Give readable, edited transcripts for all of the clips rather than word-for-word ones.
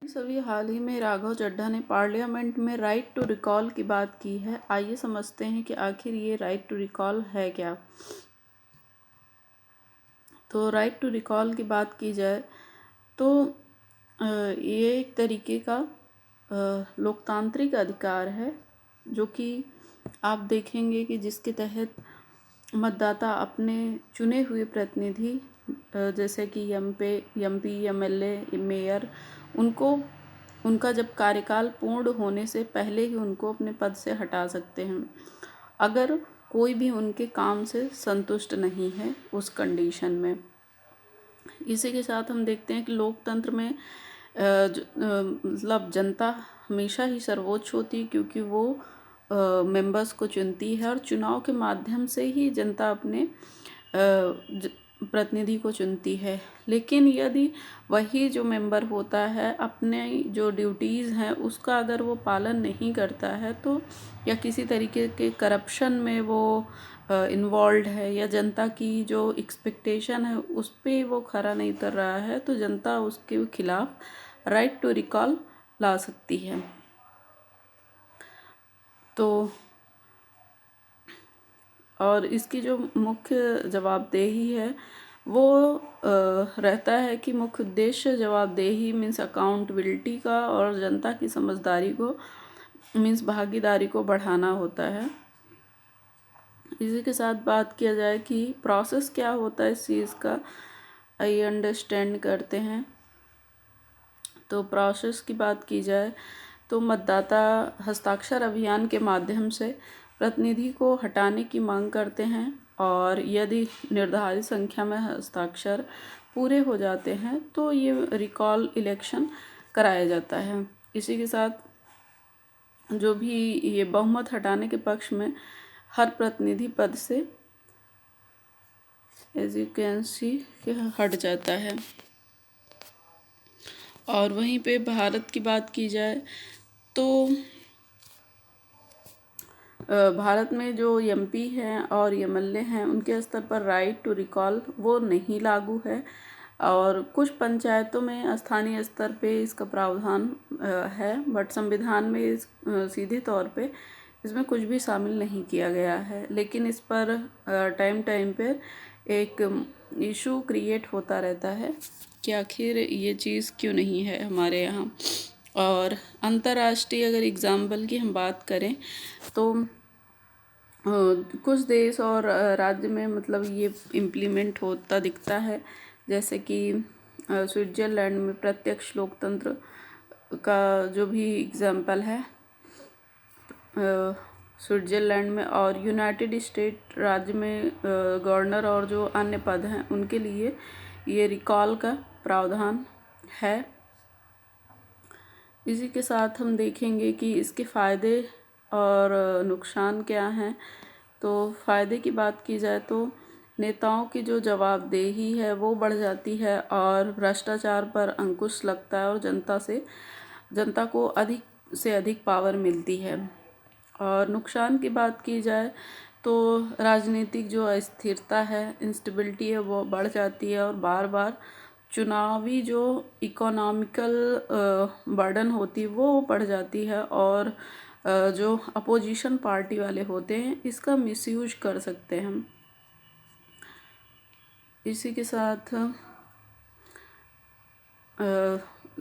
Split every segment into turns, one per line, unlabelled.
सभी हाल ही में राघव चड्ढा ने पार्लियामेंट में राइट टू रिकॉल की बात की है। आइए समझते हैं कि आखिर ये राइट टू रिकॉल है क्या। तो राइट टू रिकॉल की बात की जाए तो ये एक तरीके का लोकतांत्रिक अधिकार है जो कि आप देखेंगे कि जिसके तहत मतदाता अपने चुने हुए प्रतिनिधि जैसे कि एमपी, एमएलए, मेयर, उनको उनका जब कार्यकाल पूर्ण होने से पहले ही उनको अपने पद से हटा सकते हैं अगर कोई भी उनके काम से संतुष्ट नहीं है उस कंडीशन में। इसी के साथ हम देखते हैं कि लोकतंत्र में मतलब जनता हमेशा ही सर्वोच्च होती है क्योंकि वो मेंबर्स को चुनती है और चुनाव के माध्यम से ही जनता अपने प्रतिनिधि को चुनती है। लेकिन यदि वही जो मेंबर होता है अपने जो ड्यूटीज़ हैं उसका अगर वो पालन नहीं करता है तो या किसी तरीके के करप्शन में वो इन्वॉल्व है या जनता की जो एक्सपेक्टेशन है उस पर वो खरा नहीं उतर रहा है तो जनता उसके खिलाफ राइट टू रिकॉल ला सकती है। तो और इसकी जो मुख्य जवाबदेही है वो रहता है कि मुख्य उद्देश्य जवाबदेही मीन्स अकाउंटेबिलिटी का और जनता की समझदारी को मीन्स भागीदारी को बढ़ाना होता है। इसी के साथ बात किया जाए कि प्रोसेस क्या होता है इस चीज़ का, आइए अंडरस्टैंड करते हैं। तो प्रोसेस की बात की जाए तो मतदाता हस्ताक्षर अभियान के माध्यम से प्रतिनिधि को हटाने की मांग करते हैं और यदि निर्धारित संख्या में हस्ताक्षर पूरे हो जाते हैं तो ये रिकॉल इलेक्शन कराया जाता है। इसी के साथ जो भी ये बहुमत हटाने के पक्ष में हर प्रतिनिधि पद से एज यू कैन सी हट जाता है। और वहीं पे भारत की बात की जाए तो भारत में जो एमपी हैं और एमएलए हैं उनके स्तर पर राइट टू रिकॉल वो नहीं लागू है और कुछ पंचायतों में स्थानीय स्तर पे इसका प्रावधान है बट संविधान में सीधे तौर पे इसमें कुछ भी शामिल नहीं किया गया है। लेकिन इस पर टाइम पे एक इशू क्रिएट होता रहता है कि आखिर ये चीज़ क्यों नहीं है हमारे यहाँ। और अंतर्राष्ट्रीय अगर एग्ज़ाम्पल की हम बात करें तो कुछ देश और राज्य में मतलब ये इम्प्लीमेंट होता दिखता है जैसे कि स्विट्ज़रलैंड में प्रत्यक्ष लोकतंत्र का जो भी एग्जाम्पल है स्विट्ज़रलैंड में, और यूनाइटेड स्टेट राज्य में गवर्नर और जो अन्य पद हैं उनके लिए ये रिकॉल का प्रावधान है। इसी के साथ हम देखेंगे कि इसके फ़ायदे और नुकसान क्या हैं। तो फ़ायदे की बात की जाए तो नेताओं की जो जवाबदेही है वो बढ़ जाती है और भ्रष्टाचार पर अंकुश लगता है और जनता को अधिक से अधिक पावर मिलती है। और नुकसान की बात की जाए तो राजनीतिक जो अस्थिरता है, इंस्टेबिलिटी है, वो बढ़ जाती है और बार बार चुनावी जो इकोनॉमिकल बर्डन होती है वो बढ़ जाती है और जो अपोजिशन पार्टी वाले होते हैं इसका मिसयूज कर सकते हैं। इसी के साथ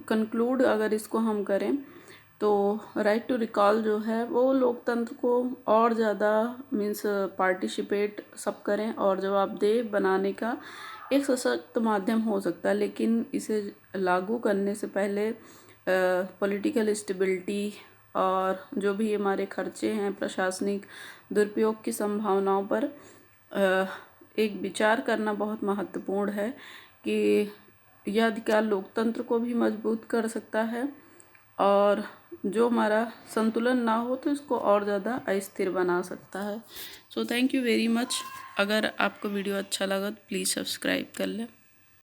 कंक्लूड अगर इसको हम करें तो राइट टू रिकॉल जो है वो लोकतंत्र को और ज़्यादा मीन्स पार्टिसिपेट सब करें और जवाबदेह बनाने का एक सशक्त माध्यम हो सकता है। लेकिन इसे लागू करने से पहले पॉलिटिकल स्टेबिलिटी और जो भी हमारे खर्चे हैं, प्रशासनिक दुरुपयोग की संभावनाओं पर एक विचार करना बहुत महत्वपूर्ण है कि यह अधिकार लोकतंत्र को भी मजबूत कर सकता है और जो हमारा संतुलन ना हो तो इसको और ज़्यादा अस्थिर बना सकता है। So thank you very much. अगर आपको वीडियो अच्छा लगा तो प्लीज़ सब्सक्राइब कर लें।